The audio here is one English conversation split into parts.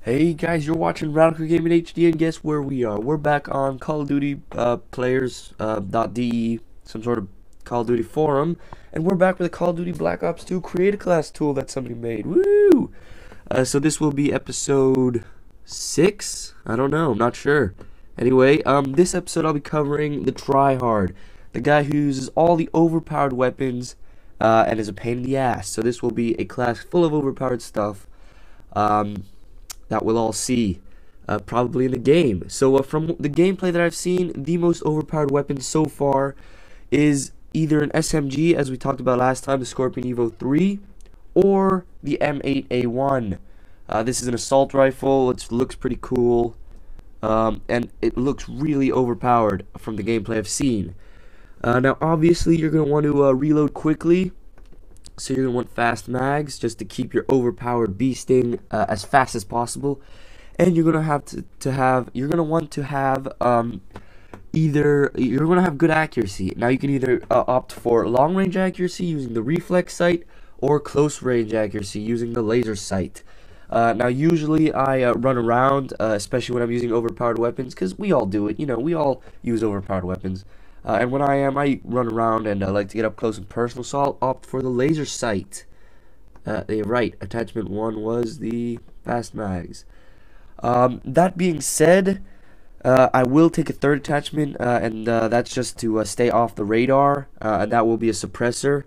Hey guys, you're watching RadicalGamingHD, and guess where we are? We're back on Call of Duty players.de, some sort of Call of Duty forum, and we're back with a Call of Duty Black Ops 2 Create-a-Class tool that somebody made. Woo! So this will be episode 6? I don't know, I'm not sure. Anyway, this episode I'll be covering the Tryhard, the guy who uses all the overpowered weapons and is a pain in the ass. So this will be a class full of overpowered stuff. That we'll all see probably in the game. So from the gameplay that I've seen, the most overpowered weapon so far is either an SMG, as we talked about last time, the Scorpion Evo 3, or the M8A1. This is an assault rifle. It looks pretty cool, and it looks really overpowered from the gameplay I've seen. Now, obviously, you're going to want to reload quickly. So you're going to want fast mags just to keep your overpowered beasting as fast as possible. And you're going to have you're going to want to have you're going to have good accuracy. Now you can either opt for long range accuracy using the reflex sight or close range accuracy using the laser sight. Now usually I run around, especially when I'm using overpowered weapons, because we all do it, you know, we all use overpowered weapons. And when I run around and I like to get up close and personal, so I'll opt for the laser sight. You're right, attachment 1 was the fast mags. That being said, I will take a third attachment, and that's just to stay off the radar, and that will be a suppressor.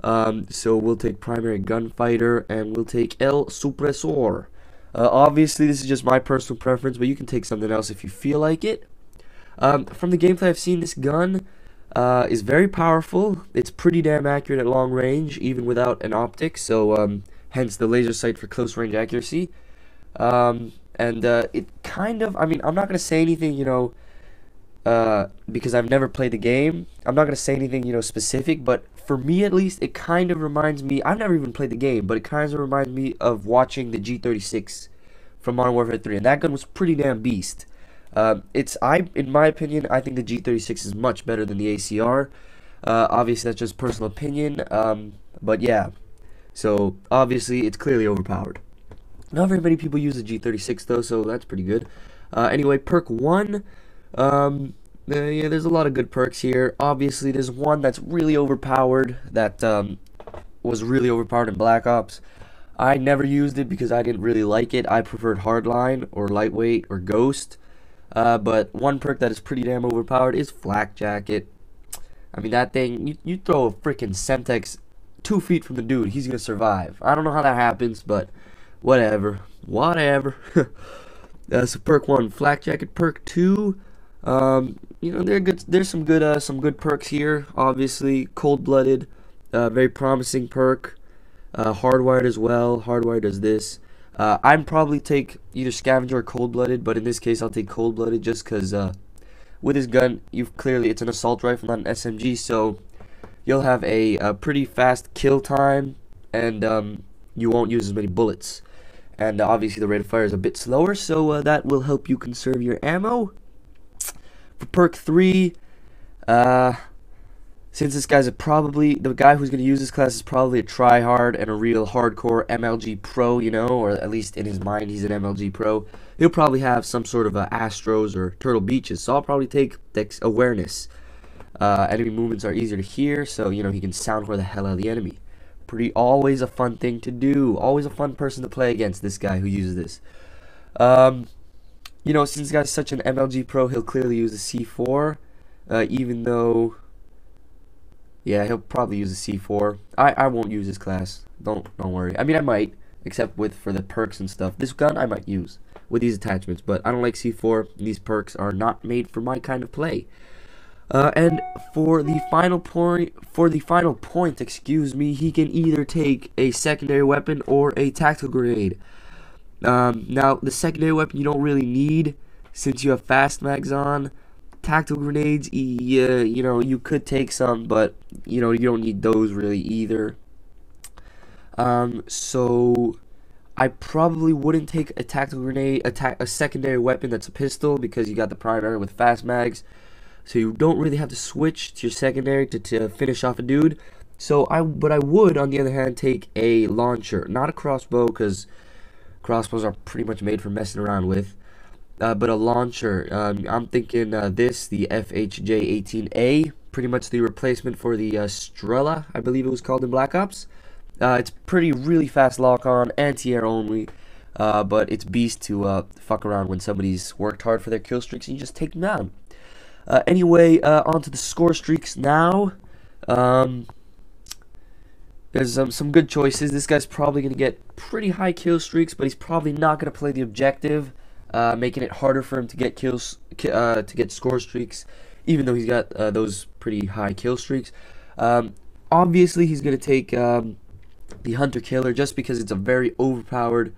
So we'll take primary gunfighter, and we'll take El Suppressor. Obviously, this is just my personal preference, but you can take something else if you feel like it. From the gameplay I've seen, this gun is very powerful. It's pretty damn accurate at long range, even without an optic, so hence the laser sight for close range accuracy. It kind of, I mean, I'm not going to say anything, you know, because I've never played the game. I'm not going to say anything, you know, specific, but for me at least, it kind of reminds me, I've never even played the game, but it kind of reminds me of watching the G36 from Modern Warfare 3, and that gun was pretty damn beast. In my opinion, I think the G36 is much better than the ACR. Obviously, that's just personal opinion. But yeah, so obviously, it's clearly overpowered. Not very many people use the G36 though, so that's pretty good. Anyway, perk 1. Yeah, there's a lot of good perks here. Obviously, there's one that's really overpowered. That was really overpowered in Black Ops. I never used it because I didn't really like it. I preferred Hardline or Lightweight or Ghost. But one perk that is pretty damn overpowered is Flak Jacket. I mean, that thing, you throw a freaking Semtex 2 feet from the dude, he's gonna survive. I don't know how that happens, but whatever. Whatever. So perk 1, Flak Jacket. Perk 2, you know, there's some good perks here. Obviously, Cold-Blooded, very promising perk. Hardwired as well. Hardwired does this. I'd probably take either Scavenger or Cold-Blooded, but in this case I'll take Cold-Blooded just because with this gun, it's an assault rifle, not an SMG, so you'll have a pretty fast kill time, and you won't use as many bullets. And obviously the rate of fire is a bit slower, so that will help you conserve your ammo. For perk 3, since this guy's the guy who's going to use this class is probably a tryhard and a real hardcore MLG pro, you know, or at least in his mind he's an MLG pro, he'll probably have some sort of Astros or Turtle Beaches, so I'll probably take Dex Awareness. Enemy movements are easier to hear, so, you know, he can soundware the hell out of the enemy. Always a fun thing to do, always a fun person to play against, this guy who uses this. You know, since this guy's such an MLG pro, he'll clearly use the C4, even though... Yeah, he'll probably use a C4. I won't use this class. Don't worry. I mean, I might, except for the perks and stuff. This gun I might use with these attachments, but I don't like C4. These perks are not made for my kind of play. And for the final point, excuse me, he can either take a secondary weapon or a tactical grenade. Now the secondary weapon you don't really need since you have fast mags on. Tactical grenades, you know, you could take some, but you know, you don't need those really either. So I probably wouldn't take a tactical grenade, a secondary weapon that's a pistol, because you got the primary with fast mags, so you don't really have to switch to your secondary to finish off a dude. But I would, on the other hand, take a launcher, not a crossbow, because Crossbows are pretty much made for messing around with. But a launcher, I'm thinking this, the FHJ-18A, pretty much the replacement for the Strela, I believe it was called in Black Ops. It's really fast lock-on, anti-air only, but it's beast to fuck around when somebody's worked hard for their kill streaks and you just take them down. Anyway, on to the score streaks now. There's some good choices. This guy's probably going to get pretty high kill streaks, but he's probably not going to play the objective, making it harder for him to get kills, to get score streaks, even though he's got those pretty high kill streaks. Obviously, he's going to take the Hunter Killer just because it's a very overpowered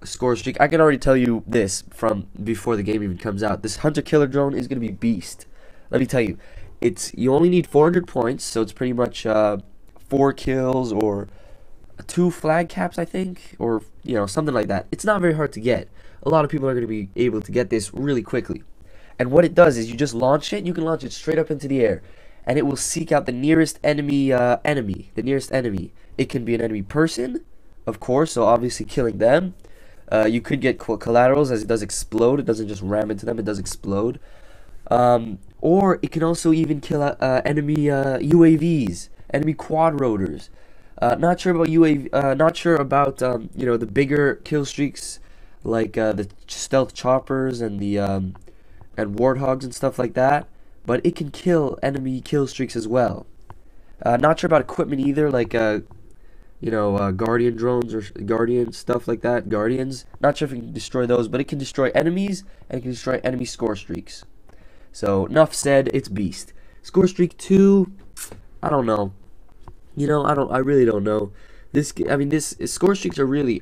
score streak. I can already tell you this from before the game even comes out. This Hunter Killer drone is going to be beast. Let me tell you, you only need 400 points, so it's pretty much 4 kills or 2 flag caps, I think, or something like that. It's not very hard to get. A lot of people are going to be able to get this really quickly. And what it does is you just launch it. You can launch it straight up into the air, and it will seek out the nearest enemy. The nearest enemy. It can be an enemy person, of course, so obviously killing them. You could get collaterals, as it does explode. It doesn't just ram into them, it does explode. Or it can also even kill enemy UAVs, enemy quad rotors. Not sure about the bigger kill streaks, like the stealth choppers and the and warthogs and stuff like that, but it can kill enemy kill streaks as well. Not sure about equipment either, like guardian drones or guardian stuff like that. Guardians, not sure if it can destroy those, but it can destroy enemies and it can destroy enemy score streaks. So enough said, it's beast. Score streak 2, I don't know. I really don't know. This score streaks are really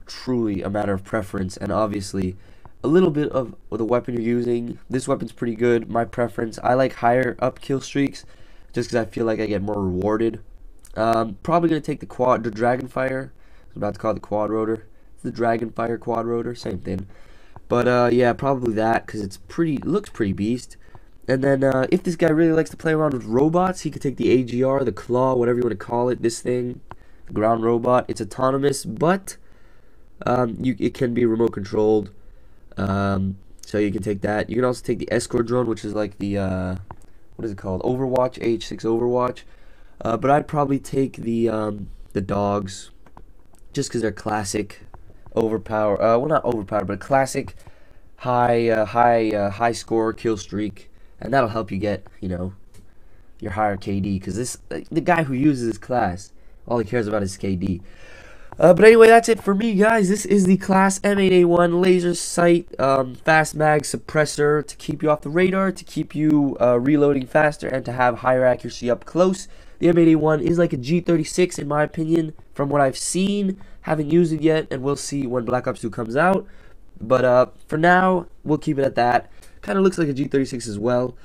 truly a matter of preference, and obviously a little bit of the weapon you're using. This weapon's pretty good. My preference, I like higher up kill streaks, just because I feel like I get more rewarded. Probably gonna take the Dragonfire. I was about to call it the quad rotor. It's the Dragonfire quad rotor, same thing. But yeah, probably that, because looks pretty beast. And then if this guy really likes to play around with robots, he could take the AGR, the Claw, whatever you want to call it. This thing, the ground robot. It's autonomous, but it can be remote controlled. So you can take that. You can also take the escort drone, which is like the what is it called? Overwatch, H6 Overwatch. But I'd probably take the dogs, just because they're classic, overpowered. Well, not overpowered, but classic, high score kill streak, and that'll help you get your higher KD. Because the guy who uses this class, all he cares about is KD. But anyway, that's it for me, guys. This is the Class M8A1 laser sight fast mag suppressor to keep you off the radar, to keep you reloading faster, and to have higher accuracy up close. The M8A1 is like a G36 in my opinion, from what I've seen. Haven't used it yet, and we'll see when Black Ops 2 comes out. But for now, we'll keep it at that. Kind of looks like a G36 as well.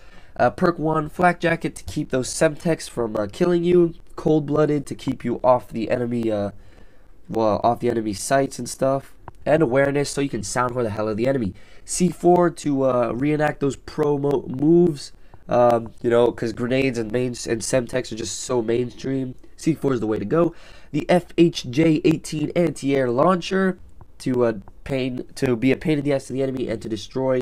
Perk 1, Flak Jacket to keep those Semtex from killing you. Cold-blooded to keep you off the enemy, off the enemy sights and stuff. And awareness, so you can sound where the hell are the enemy. C4 to reenact those pro moves. Because grenades and Semtex are just so mainstream. C4 is the way to go. The FHJ-18 anti-air launcher to be a pain in the ass to the enemy and to destroy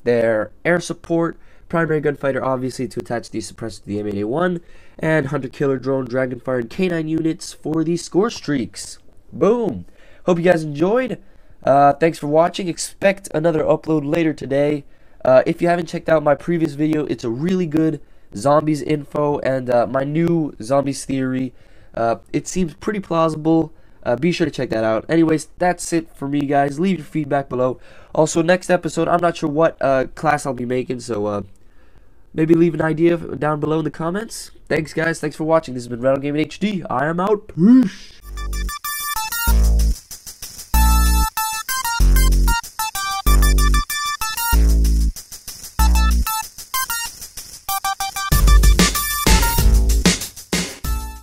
their air support. Primary gunfighter, obviously, to attach the suppressor to the M8A1. And Hunter Killer drone, Dragonfire, and K9 units for the score streaks. Boom! Hope you guys enjoyed. Thanks for watching. Expect another upload later today. If you haven't checked out my previous video, it's a really good zombies info and my new zombies theory. It seems pretty plausible. Be sure to check that out. Anyways, that's it for me, guys. Leave your feedback below. Also, next episode, I'm not sure what class I'll be making, so maybe leave an idea down below in the comments. Thanks, guys. Thanks for watching. This has been RadicalGamingHD. I am out. Peace.